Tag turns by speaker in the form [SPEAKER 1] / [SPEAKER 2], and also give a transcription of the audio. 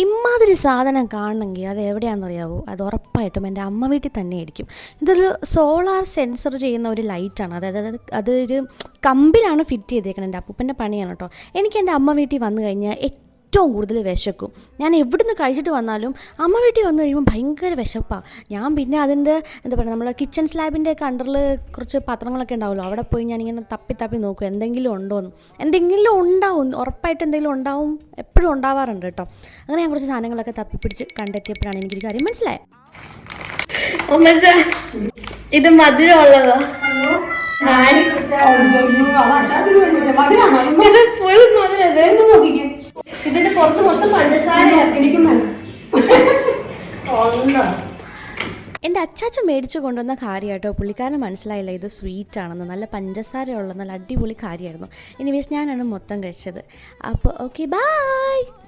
[SPEAKER 1] ഇമ്മാതിരി സാധനം കാണണമെങ്കിൽ അത് എവിടെയാണെന്നറിയാവോ? അത് ഉറപ്പായിട്ടും എൻ്റെ അമ്മ വീട്ടിൽ തന്നെ ആയിരിക്കും. ഇതൊരു സോളാർ സെൻസർ ചെയ്യുന്ന ഒരു ലൈറ്റാണ്. അതൊരു കമ്പിലാണ് ഫിറ്റ് ചെയ്തേക്കുന്നത്. എൻ്റെ അപ്പൂപ്പൻ്റെ പണിയാണ് കേട്ടോ. എനിക്ക് എൻ്റെ അമ്മ വീട്ടിൽ വന്നു കഴിഞ്ഞാൽ ഏറ്റവും കൂടുതൽ വിശക്കും. ഞാൻ എവിടുന്ന് കഴിച്ചിട്ട് വന്നാലും അമ്മ വീട്ടിൽ വന്നു കഴിയുമ്പോൾ ഭയങ്കര വിശപ്പാണ്. ഞാൻ പിന്നെ അതിൻ്റെ എന്താ പറയുക, നമ്മളെ കിച്ചൺ സ്ലാബിൻ്റെ ഒക്കെ അണ്ടറിൽ കുറച്ച് പാത്രങ്ങളൊക്കെ ഉണ്ടാവുമല്ലോ, അവിടെ പോയി ഞാനിങ്ങനെ തപ്പി നോക്കും എന്തെങ്കിലും ഉണ്ടോയെന്ന്. എന്തെങ്കിലും ഉണ്ടാവും, ഉറപ്പായിട്ട് എന്തെങ്കിലും ഉണ്ടാവും, എപ്പോഴും ഉണ്ടാവാറുണ്ട് കേട്ടോ. അങ്ങനെ ഞാൻ കുറച്ച് സാധനങ്ങളൊക്കെ തപ്പിപ്പിടിച്ച് കണ്ടെത്തിയപ്പോഴാണ് എനിക്കൊരു കാര്യം മനസ്സിലായത്.
[SPEAKER 2] ഇത് മധുരമുള്ളതോ? ഇത് ഫുൾ മധുരം. ഇതിന്റെ പുറത്ത് മൊത്തം പഞ്ചസാര എനിക്കും വേണം.
[SPEAKER 1] എൻ്റെ അച്ചാച്ചൻ മേടിച്ചു കൊണ്ടുവന്ന കാര്യമായിട്ടോ. പുള്ളിക്കാരന് മനസ്സിലായില്ല ഇത് സ്വീറ്റ് ആണെന്ന്. നല്ല പഞ്ചസാര ഉള്ള നല്ല അടിപൊളി കാര്യമായിരുന്നു. എനിവേസ് ഞാനാണ് മൊത്തം കഴിച്ചത്. അപ്പോൾ ഓക്കെ, ബൈ.